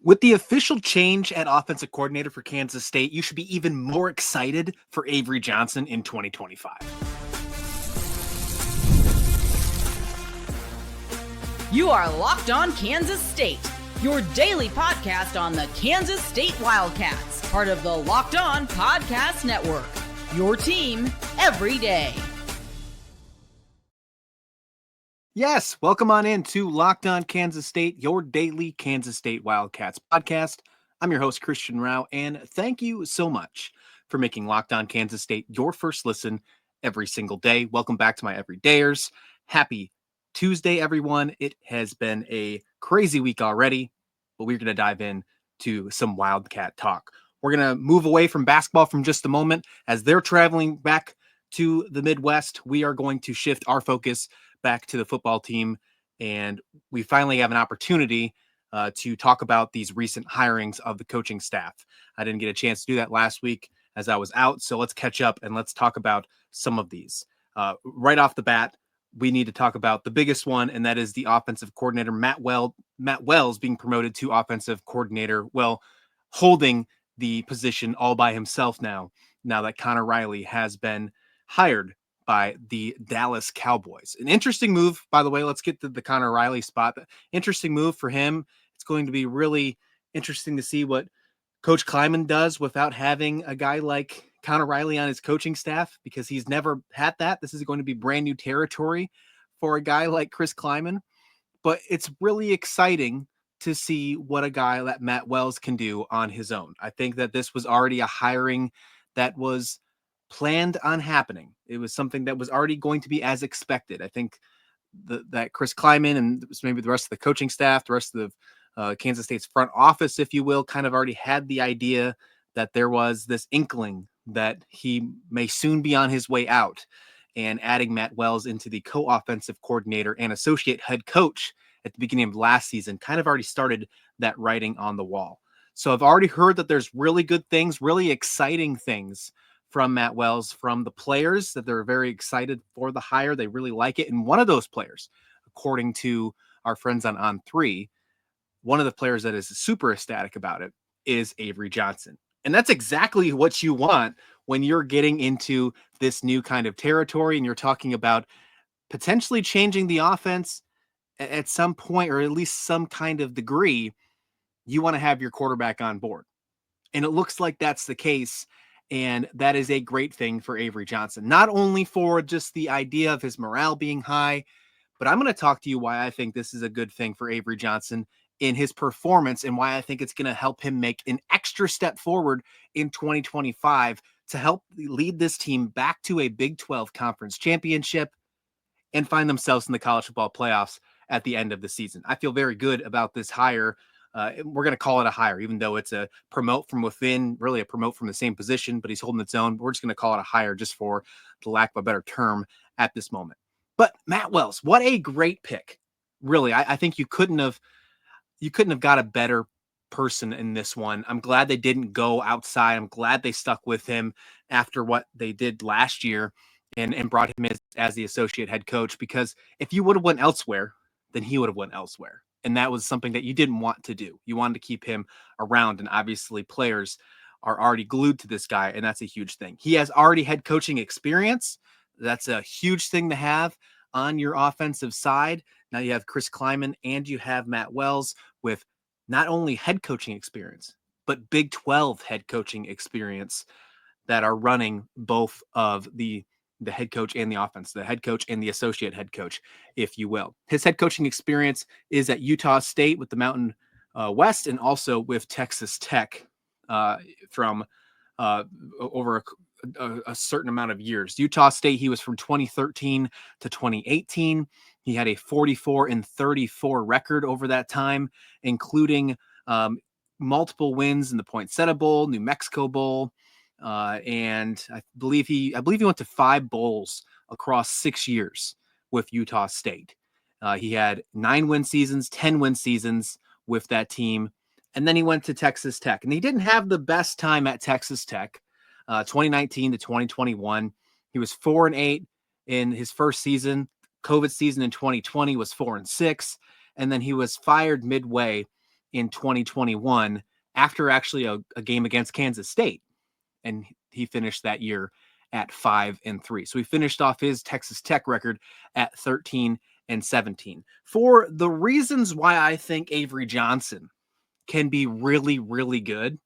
With the official change at offensive coordinator for Kansas State, you should be even more excited for Avery Johnson in 2025. You are Locked On Kansas State, your daily podcast on the Kansas State Wildcats, part of the Locked On Podcast Network, your team every day. Yes, welcome on in to Locked On Kansas State, your daily Kansas State Wildcats podcast. I'm your host, Christian Rauh, and thank you so much for making Locked On Kansas State your first listen every single day. Welcome back to my everydayers. Happy Tuesday, everyone. It has been a crazy week already, but we're going to dive in to some Wildcat talk. We're going to move away from basketball from just a moment. As they're traveling back to the Midwest, we are going to shift our focus back to the football team, and we finally have an opportunity to talk about these recent hirings of the coaching staff. I didn't get a chance to do that last week as I was out, so let's catch up and let's talk about some of these. Right off the bat, we need to talk about the biggest one, and that is the offensive coordinator, Matt Wells being promoted to offensive coordinator, holding the position all by himself now that Connor Riley has been hired by the Dallas Cowboys. An interesting move, by the way. Let's get to the Connor Riley spot. Interesting move for him. It's going to be really interesting to see what Coach Kleiman does without having a guy like Connor Riley on his coaching staff, because he's never had that. This is going to be brand new territory for a guy like Chris Kleiman. But it's really exciting to see what a guy like Matt Wells can do on his own. I think that this was already a hiring that was planned on happening. It was something that was already going to be as expected. I think that Chris Kleiman and maybe the rest of the coaching staff, the rest of the Kansas State's front office, if you will, kind of already had the idea that there was this inkling that he may soon be on his way out, and adding Matt Wells into the co-offensive coordinator and associate head coach at the beginning of last season kind of already started that writing on the wall. So I've already heard that there's really good things, really exciting things from Matt Wells, from the players, that they're very excited for the hire. They really like it. And one of those players, according to our friends on On3, one of the players that is super ecstatic about it is Avery Johnson. And that's exactly what you want when you're getting into this new kind of territory and you're talking about potentially changing the offense at some point, or at least some kind of degree. You want to have your quarterback on board. And it looks like that's the case. And that is a great thing for Avery Johnson, not only for just the idea of his morale being high, but I'm going to talk to you why I think this is a good thing for Avery Johnson in his performance, and why I think it's going to help him make an extra step forward in 2025 to help lead this team back to a Big 12 conference championship and find themselves in the college football playoffs at the end of the season. I feel very good about this hire. We're going to call it a hire, even though it's a promote from within, really a promote from the same position, but he's holding its own. We're just going to call it a hire just for the lack of a better term at this moment. But Matt Wells, what a great pick. Really, I think you couldn't have got a better person in this one. I'm glad they didn't go outside. I'm glad they stuck with him after what they did last year and brought him as the associate head coach, because if you would have went elsewhere, then he would have went elsewhere. And that was something that you didn't want to do. You wanted to keep him around. And obviously players are already glued to this guy. And that's a huge thing. He has already head coaching experience. That's a huge thing to have on your offensive side. Now you have Chris Kleiman and you have Matt Wells with not only head coaching experience, but Big 12 head coaching experience, that are running both of the head coach and the offense, the head coach and the associate head coach, if you will. His head coaching experience is at Utah State with the Mountain West, and also with Texas Tech from over a certain amount of years. Utah State, he was from 2013 to 2018. He had a 44-34 record over that time, including multiple wins in the Poinsettia Bowl, New Mexico Bowl, and I believe he went to 5 bowls across 6 years with Utah State. He had 9 win seasons, 10 win seasons with that team. And then he went to Texas Tech, and he didn't have the best time at Texas Tech. 2019 to 2021, he was 4-8 in his first season. COVID season in 2020 was 4-6. And then he was fired midway in 2021 after actually a game against Kansas State. And he finished that year at 5-3. So he finished off his Texas Tech record at 13-17. For the reasons why I think Avery Johnson can be really, really good,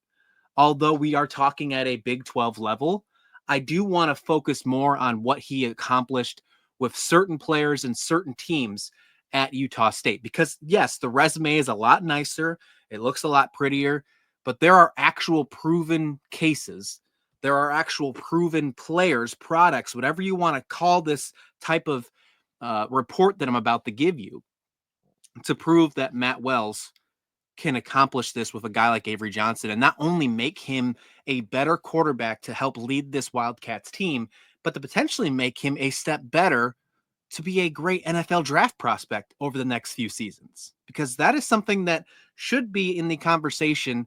although we are talking at a Big 12 level, I do want to focus more on what he accomplished with certain players and certain teams at Utah State. Because, yes, the resume is a lot nicer. It looks a lot prettier. But there are actual proven cases. There are actual proven players, products, whatever you want to call this type of report that I'm about to give you, to prove that Matt Wells can accomplish this with a guy like Avery Johnson and not only make him a better quarterback to help lead this Wildcats team, but to potentially make him a step better to be a great NFL draft prospect over the next few seasons. Because that is something that should be in the conversation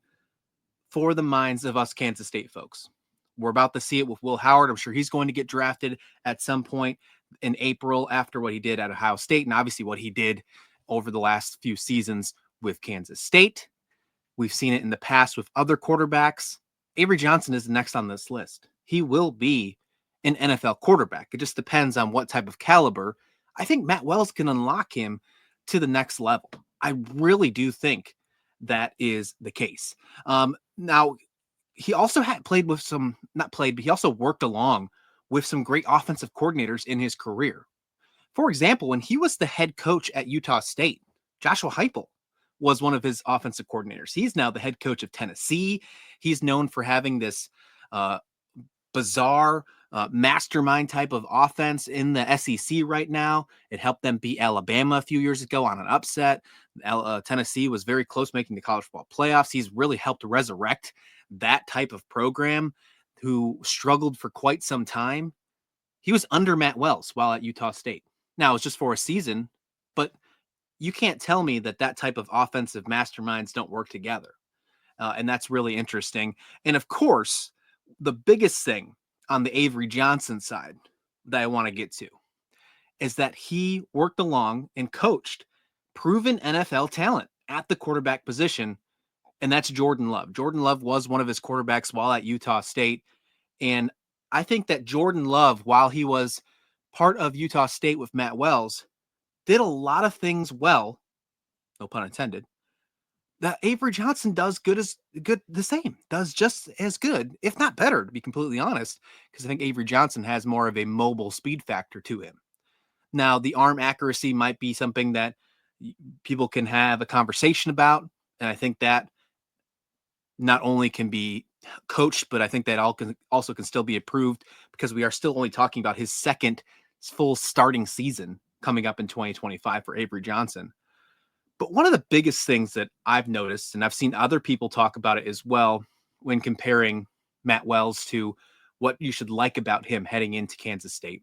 for the minds of us Kansas State folks. We're about to see it with Will Howard. I'm sure he's going to get drafted at some point in April after what he did at Ohio State and obviously what he did over the last few seasons with Kansas State. We've seen it in the past with other quarterbacks. Avery Johnson is next on this list. He will be an NFL quarterback. It just depends on what type of caliber. I think Matt Wells can unlock him to the next level. I really do think that is the case. Now, he also had played with some, not played, but he also worked along with some great offensive coordinators in his career. For example, when he was the head coach at Utah State, Joshua Heupel was one of his offensive coordinators. He's now the head coach of Tennessee. He's known for having this bizarre mastermind type of offense in the SEC right now. It helped them beat Alabama a few years ago on an upset. Tennessee was very close making the college football playoffs. He's really helped resurrect that type of program who struggled for quite some time. He was under Matt Wells while at Utah State. Now, it was just for a season, but you can't tell me that that type of offensive masterminds don't work together. And that's really interesting. And of course, the biggest thing on the Avery Johnson side that I want to get to is that he worked along and coached proven NFL talent at the quarterback position, and that's Jordan Love. Jordan Love was one of his quarterbacks while at Utah State. And I think that Jordan Love, while he was part of Utah State with Matt Wells, did a lot of things well, no pun intended, that Avery Johnson does the same, does just as good, if not better, to be completely honest, because I think Avery Johnson has more of a mobile speed factor to him. Now, the arm accuracy might be something that people can have a conversation about, and I think that not only can be coached, but I think that also can still be improved because we are still only talking about his second full starting season coming up in 2025 for Avery Johnson. But one of the biggest things that I've noticed, and I've seen other people talk about it as well when comparing Matt Wells to what you should like about him heading into Kansas State,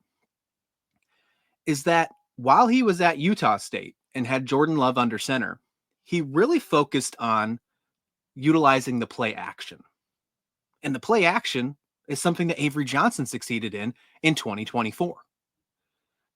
is that while he was at Utah State and had Jordan Love under center, he really focused on utilizing the play action. And the play action is something that Avery Johnson succeeded in 2024.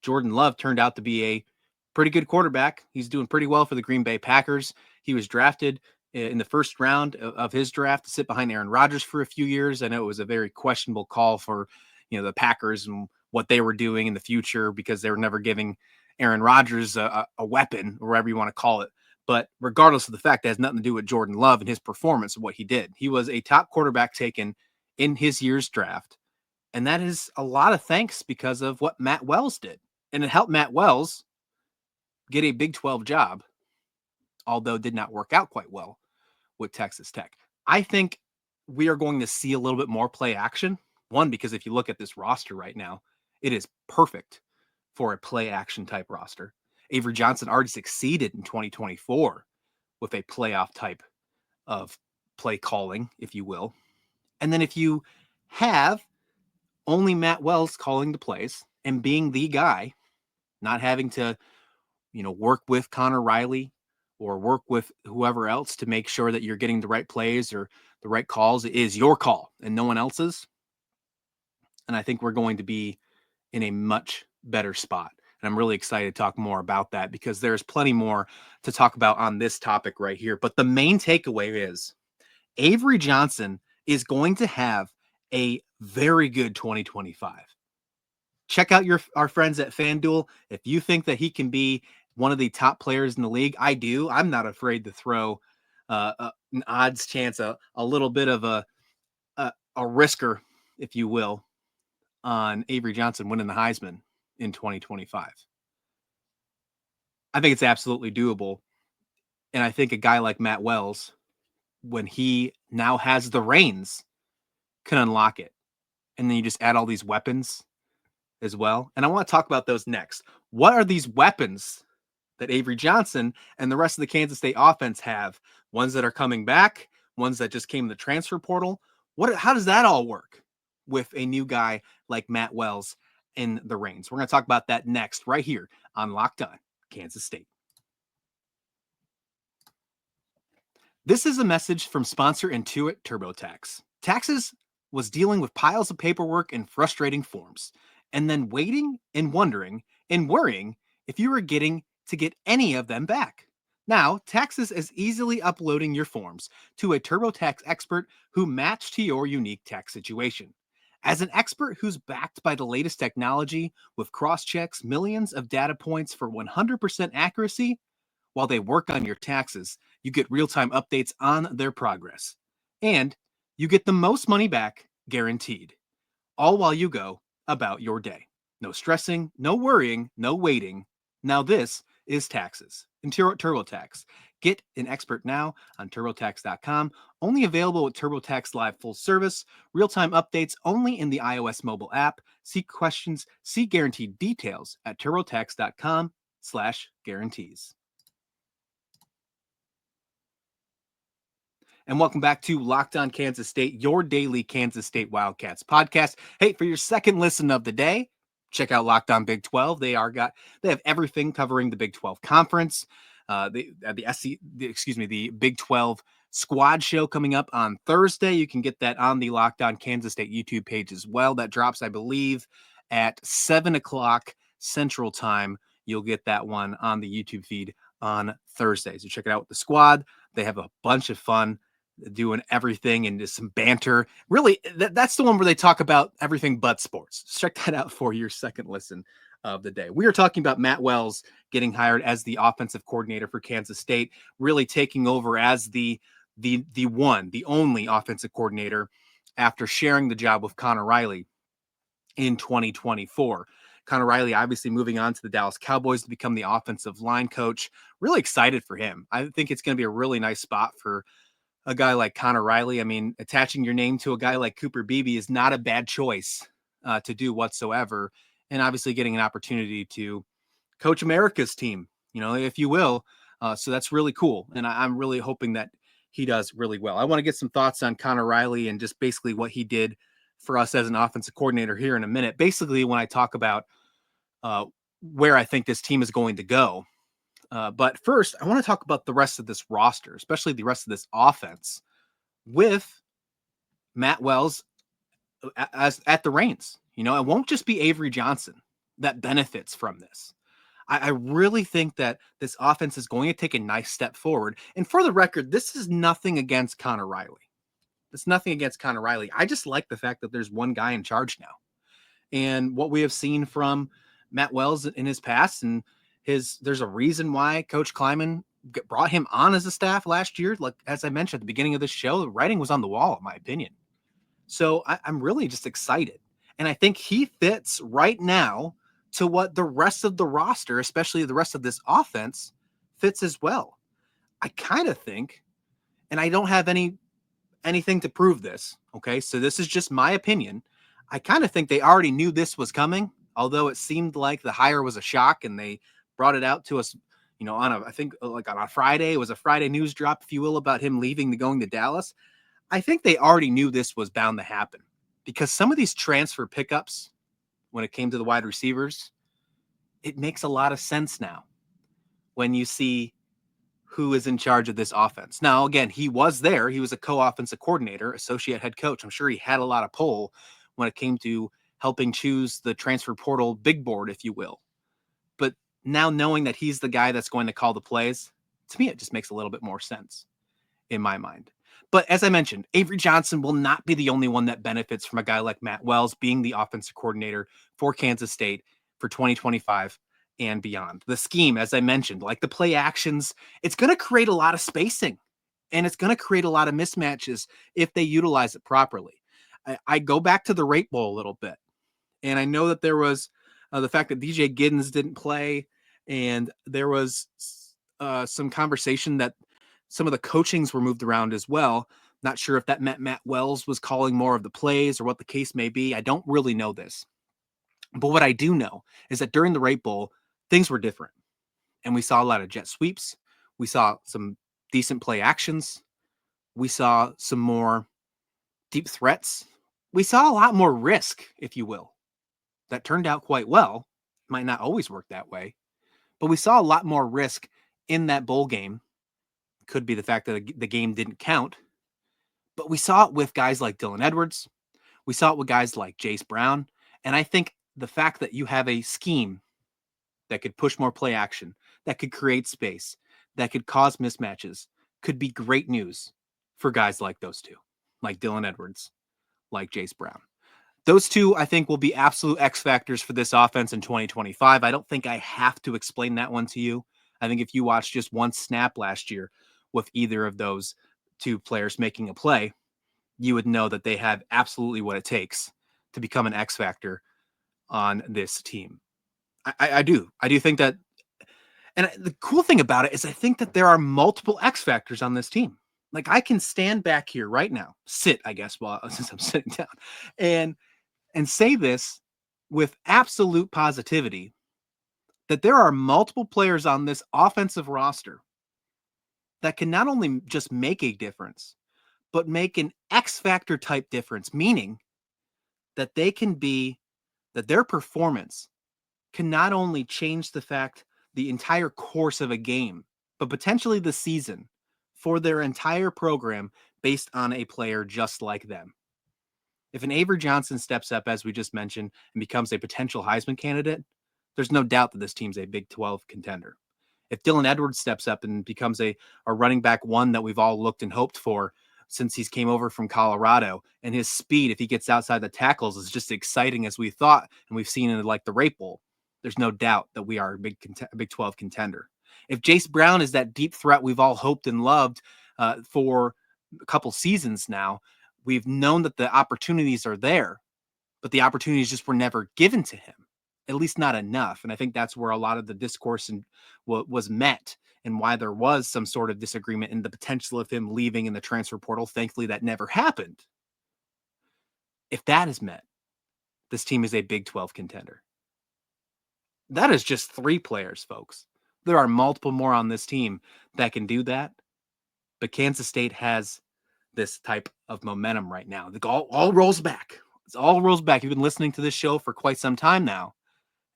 Jordan Love turned out to be a pretty good quarterback. He's doing pretty well for the Green Bay Packers. He was drafted in the first round of his draft to sit behind Aaron Rodgers for a few years. I know it was a very questionable call for, the Packers and what they were doing in the future because they were never giving Aaron Rodgers a weapon or whatever you want to call it. But regardless of the fact, that has nothing to do with Jordan Love and his performance of what he did. He was a top quarterback taken in his year's draft. And that is a lot of thanks because of what Matt Wells did. And it helped Matt Wells get a Big 12 job, although did not work out quite well with Texas Tech. I think we are going to see a little bit more play action. One, because if you look at this roster right now, it is perfect for a play action type roster. Avery Johnson already succeeded in 2024 with a playoff type of play calling, if you will. And then if you have only Matt Wells calling the plays and being the guy, not having to, work with Connor Riley or work with whoever else to make sure that you're getting the right plays or the right calls, it is your call and no one else's. And I think we're going to be in a much better spot. And I'm really excited to talk more about that because there's plenty more to talk about on this topic right here. But the main takeaway is Avery Johnson is going to have a very good 2025. Check out our friends at FanDuel. If you think that he can be one of the top players in the league, I do. I'm not afraid to throw an odds chance, a little bit of a risker, if you will, on Avery Johnson winning the Heisman in 2025. I think it's absolutely doable. And I think a guy like Matt Wells, when he now has the reins, can unlock it. And then you just add all these weapons as well. And I want to talk about those next. What are these weapons that Avery Johnson and the rest of the Kansas State offense have? Ones that are coming back, ones that just came in the transfer portal. How does that all work with a new guy like Matt Wells in the reins? We're going to talk about that next, right here on Locked On Kansas State. This is a message from sponsor Intuit TurboTax. Taxes was dealing with piles of paperwork and frustrating forms, and then waiting and wondering and worrying if you were getting to get any of them back. Now, Taxes is easily uploading your forms to a TurboTax expert who match to your unique tax situation. As an expert who's backed by the latest technology with cross-checks, millions of data points for 100% accuracy, while they work on your taxes, you get real-time updates on their progress. And you get the most money back guaranteed, all while you go about your day. No stressing, no worrying, no waiting. Now this is Taxes in TurboTax. Get an expert now on TurboTax.com. Only available with TurboTax Live full service. Real-time updates only in the iOS mobile app. See questions, see guaranteed details at TurboTax.com/guarantees. And welcome back to Locked On Kansas State, your daily Kansas State Wildcats podcast. Hey, for your second listen of the day, check out Locked On Big 12. They have everything covering the Big 12 conference. The Big 12 squad show coming up on Thursday. You can get that on the Locked On Kansas State YouTube page as well. That drops, I believe, at 7 o'clock Central Time. You'll get that one on the YouTube feed on Thursday. So check it out with the squad. They have a bunch of fun doing everything and just some banter. Really, that's the one where they talk about everything but sports. Check that out for your second listen of the day. We are talking about Matt Wells getting hired as the offensive coordinator for Kansas State, really taking over as the only offensive coordinator after sharing the job with Connor Riley in 2024. Connor Riley obviously moving on to the Dallas Cowboys to become the offensive line coach. Really excited for him. I think it's going to be a really nice spot for a guy like Connor Riley. I mean, attaching your name to a guy like Cooper Beebe is not a bad choice to do whatsoever. And obviously getting an opportunity to coach America's team, if you will. So that's really cool. And I'm really hoping that he does really well. I want to get some thoughts on Connor Riley and just basically what he did for us as an offensive coordinator here in a minute. Basically, when I talk about where I think this team is going to go. But first, I want to talk about the rest of this roster, especially the rest of this offense with Matt Wells as at the reins. It won't just be Avery Johnson that benefits from this. I really think that this offense is going to take a nice step forward. And for the record, this is nothing against Connor Riley. It's nothing against Connor Riley. I just like the fact that there's one guy in charge now. And what we have seen from Matt Wells in his past, and there's a reason why Coach Kleiman brought him on as a staff last year. Like, as I mentioned at the beginning of this show, the writing was on the wall, in my opinion. So I'm really just excited. And I think he fits right now to what the rest of the roster, especially the rest of this offense, fits as well. I kind of think, and I don't have anything to prove this, okay? So this is just my opinion. I kind of think they already knew this was coming, although it seemed like the hire was a shock and they brought it out to us, on a Friday. It was a Friday news drop, if you will, about him leaving to going to Dallas. I think they already knew this was bound to happen because some of these transfer pickups, when it came to the wide receivers, it makes a lot of sense now when you see who is in charge of this offense. Now, again, he was there. He was a co-offensive coordinator, associate head coach. I'm sure he had a lot of pull when it came to helping choose the transfer portal big board, if you will. now knowing that he's the guy that's going to call the plays, to me, it just makes a little bit more sense in my mind. But as I mentioned, Avery Johnson will not be the only one that benefits from a guy like Matt Wells being the offensive coordinator for Kansas State for 2025 and beyond. The scheme, as I mentioned, like the play actions, it's going to create a lot of spacing and it's going to create a lot of mismatches if they utilize it properly. I go back to the Rate Bowl a little bit, and I know that there was the fact that DJ Giddens didn't play, and there was some conversation that some of the coachings were moved around as well. Not sure if that meant Matt Wells was calling more of the plays or what the case may be. I don't really know this. But what I do know is that during the Rate Bowl, things were different. And we saw a lot of jet sweeps. We saw some decent play actions. We saw some more deep threats. We saw a lot more risk, if you will. That turned out quite well. Might not always work that way. But we saw a lot more risk in that bowl game. Could be the fact that the game didn't count. But we saw it with guys like Dylan Edwards. We saw it with guys like Jayce Brown. And I think the fact that you have a scheme that could push more play action, that could create space, that could cause mismatches, could be great news for guys like those two, like Dylan Edwards, like Jayce Brown. Those two, I think, will be absolute X factors for this offense in 2025. I don't think I have to explain that one to you. I think if you watched just one snap last year with either of those two players making a play, you would know that they have absolutely what it takes to become an X factor on this team. I do think that. And the cool thing about it is I think that there are multiple X factors on this team. Like I can stand back here right now, sit, I guess, since I'm sitting down, and say this with absolute positivity that there are multiple players on this offensive roster that can not only just make a difference, but make an X factor type difference, meaning that that their performance can not only change the entire course of a game, but potentially the season for their entire program based on a player just like them. If an Avery Johnson steps up, as we just mentioned, and becomes a potential Heisman candidate, there's no doubt that this team's a Big 12 contender. If Dylan Edwards steps up and becomes a running back one that we've all looked and hoped for since he's came over from Colorado, and his speed, if he gets outside the tackles, is just exciting as we thought, and we've seen in like the Rate Bowl, there's no doubt that we are a Big 12 contender. If Jayce Brown is that deep threat we've all hoped and loved for a couple seasons now, we've known that the opportunities are there, but the opportunities just were never given to him, at least not enough. And I think that's where a lot of the discourse was met and why there was some sort of disagreement in the potential of him leaving in the transfer portal. Thankfully, that never happened. If that is met, this team is a Big 12 contender. That is just 3 players, folks. There are multiple more on this team that can do that, but Kansas State has this type of momentum right now. It all rolls back. It all rolls back. You've been listening to this show for quite some time now.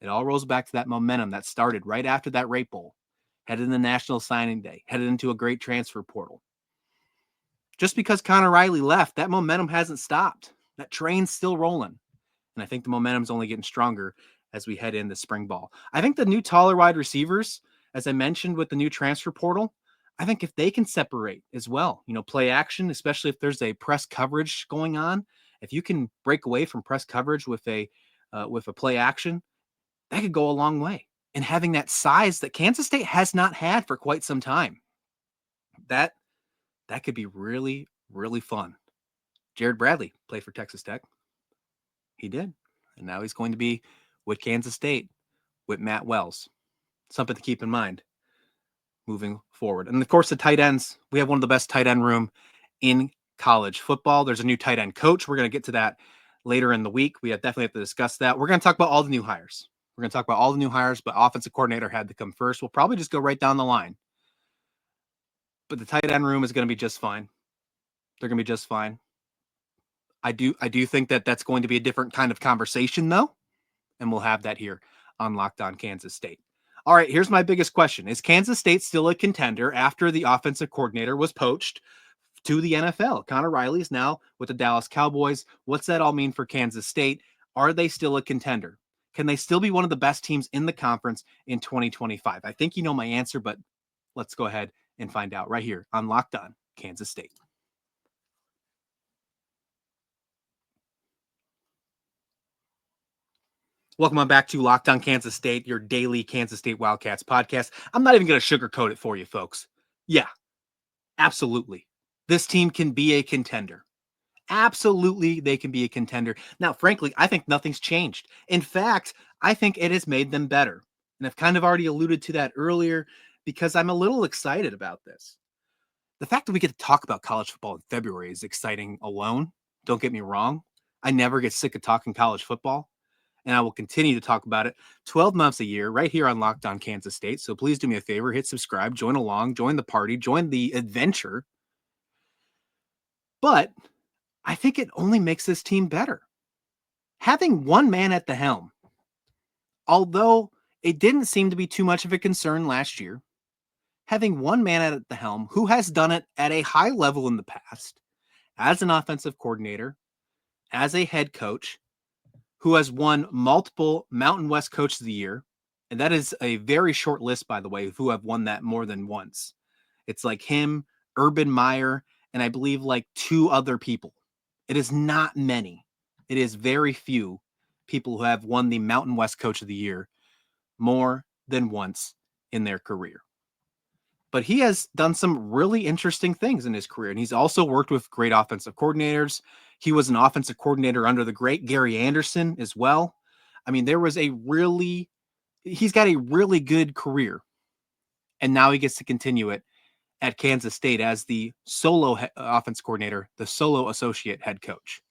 It all rolls back to that momentum that started right after that Rate Bowl, headed into National Signing Day, headed into a great transfer portal. Just because Connor Riley left, that momentum hasn't stopped. That train's still rolling. And I think the momentum's only getting stronger as we head into spring ball. I think the new taller wide receivers, as I mentioned with the new transfer portal, I think if they can separate as well, play action, especially if there's a press coverage going on, if you can break away from press coverage with a play action, that could go a long way. And having that size that Kansas State has not had for quite some time, that could be really, really fun. Jared Bradley played for Texas Tech. He did. And now he's going to be with Kansas State with Matt Wells. Something to keep in mind moving forward. And of course, the tight ends, we have one of the best tight end room in college football. There's a new tight end coach. We're going to get to that later in the week. We definitely have to discuss that. We're going to talk about all the new hires. But offensive coordinator had to come first. We'll probably just go right down the line. But the tight end room is going to be just fine. They're going to be just fine. I do think that that's going to be a different kind of conversation, though. And we'll have that here on Locked On Kansas State. All right, here's my biggest question. Is Kansas State still a contender after the offensive coordinator was poached to the NFL? Connor Riley is now with the Dallas Cowboys. What's that all mean for Kansas State? Are they still a contender? Can they still be one of the best teams in the conference in 2025? I think you know my answer, but let's go ahead and find out right here on Locked On Kansas State. Welcome on back to Locked On Kansas State, your daily Kansas State Wildcats podcast. I'm not even going to sugarcoat it for you, folks. Yeah, absolutely. This team can be a contender. Absolutely, they can be a contender. Now, frankly, I think nothing's changed. In fact, I think it has made them better. And I've kind of already alluded to that earlier because I'm a little excited about this. The fact that we get to talk about college football in February is exciting alone. Don't get me wrong. I never get sick of talking college football, and I will continue to talk about it 12 months a year right here on Locked On Kansas State. So please do me a favor, hit subscribe, join along, join the party, join the adventure. But I think it only makes this team better. Having one man at the helm, although it didn't seem to be too much of a concern last year, having one man at the helm who has done it at a high level in the past as an offensive coordinator, as a head coach, who has won multiple Mountain West Coach of the Year. And that is a very short list, by the way, of who have won that more than once. It's like him, Urban Meyer, and I believe like 2 other people. It is not many. It is very few people who have won the Mountain West Coach of the Year more than once in their career. But he has done some really interesting things in his career. And he's also worked with great offensive coordinators. He was an offensive coordinator under the great Gary Anderson as well. I mean, he's got a really good career. And now he gets to continue it at Kansas State as the solo offense coordinator, the solo associate head coach.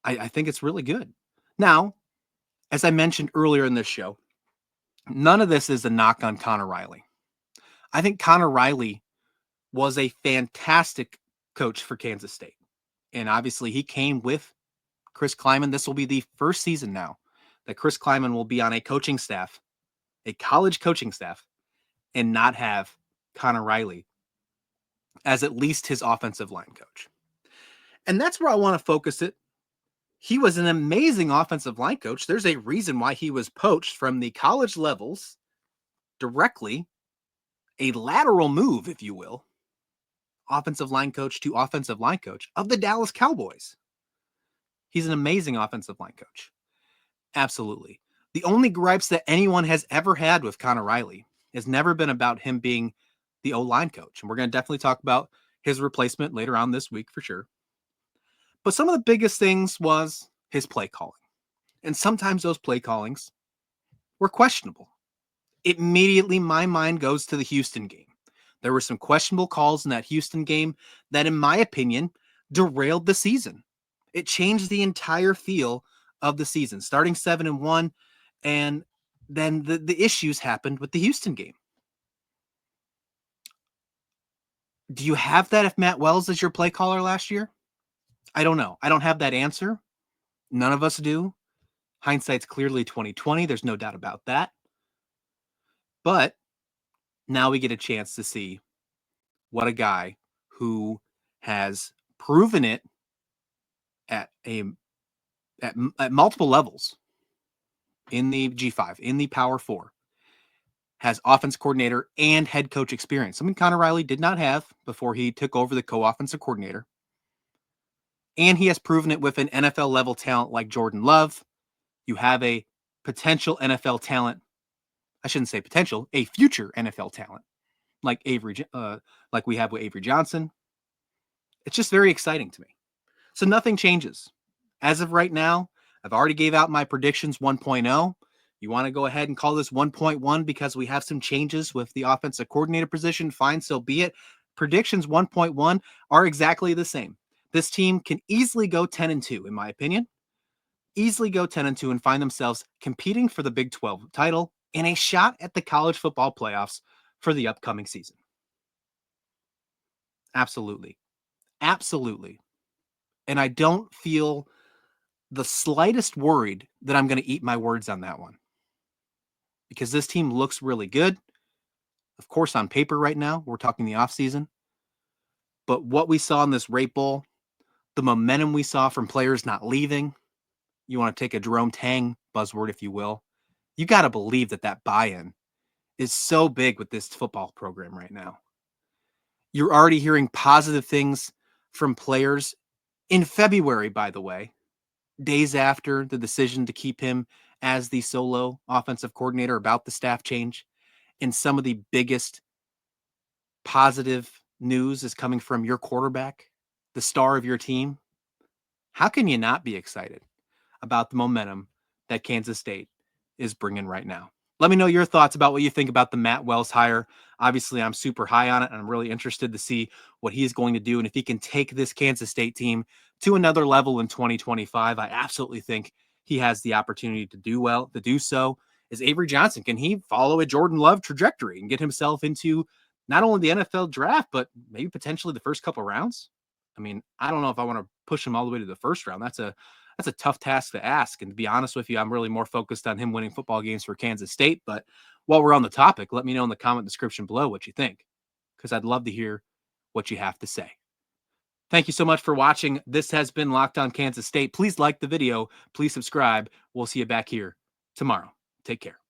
I think it's really good. Now, as I mentioned earlier in this show, none of this is a knock on Connor Riley. I think Connor Riley was a fantastic coach for Kansas State. And obviously he came with Chris Klieman. This will be the first season now that Chris Klieman will be on a coaching staff, a college coaching staff, and not have Connor Riley as at least his offensive line coach. And that's where I want to focus it. He was an amazing offensive line coach. There's a reason why he was poached from the college levels directly, a lateral move, if you will, offensive line coach to offensive line coach of the Dallas Cowboys. He's an amazing offensive line coach. Absolutely. The only gripes that anyone has ever had with Connor Riley has never been about him being the O-line coach. And we're going to definitely talk about his replacement later on this week for sure. But some of the biggest things was his play calling. And sometimes those play callings were questionable. Immediately, my mind goes to the Houston game. There were some questionable calls in that Houston game that, in my opinion, derailed the season. It changed the entire feel of the season, starting 7-1, and then the issues happened with the Houston game. Do you have that if Matt Wells is your play caller last year? I don't know. I don't have that answer. None of us do. Hindsight's clearly 2020. There's no doubt about that. But now we get a chance to see what a guy who has proven it at multiple levels in the G5, in the Power 4, has offense coordinator and head coach experience. Something Connor Riley did not have before he took over the co-offensive coordinator. And he has proven it with an NFL level talent like Jordan Love. You have a potential NFL talent. I shouldn't say potential, a future NFL talent like like we have with Avery Johnson. It's just very exciting to me. So nothing changes. As of right now, I've already gave out my predictions 1.0. You want to go ahead and call this 1.1 because we have some changes with the offensive coordinator position. Fine, so be it. Predictions 1.1 are exactly the same. This team can easily go 10-2, in my opinion. Easily go 10-2 and find themselves competing for the Big 12 title and a shot at the college football playoffs for the upcoming season. Absolutely. Absolutely. And I don't feel the slightest worried that I'm going to eat my words on that one. Because this team looks really good. Of course, on paper right now, we're talking the offseason. But what we saw in this Rape Bowl, the momentum we saw from players not leaving, you want to take a Jerome Tang buzzword, if you will, you got to believe that that buy-in is so big with this football program right now. You're already hearing positive things from players in February, by the way, days after the decision to keep him as the solo offensive coordinator about the staff change. And some of the biggest positive news is coming from your quarterback, the star of your team. How can you not be excited about the momentum that Kansas State is bringing right now? Let me know your thoughts about what you think about the Matt Wells hire. Obviously, I'm super high on it, and I'm really interested to see what he's going to do and if he can take this Kansas State team to another level in 2025. I absolutely think he has the opportunity to do so. Is Avery Johnson, can he follow a Jordan Love trajectory and get himself into not only the NFL draft, but maybe potentially the first couple rounds? I mean, I don't know if I want to push him all the way to the first round. That's a tough task to ask. And to be honest with you, I'm really more focused on him winning football games for Kansas State. But while we're on the topic, let me know in the comment description below what you think, because I'd love to hear what you have to say. Thank you so much for watching. This has been Locked On Kansas State. Please like the video. Please subscribe. We'll see you back here tomorrow. Take care.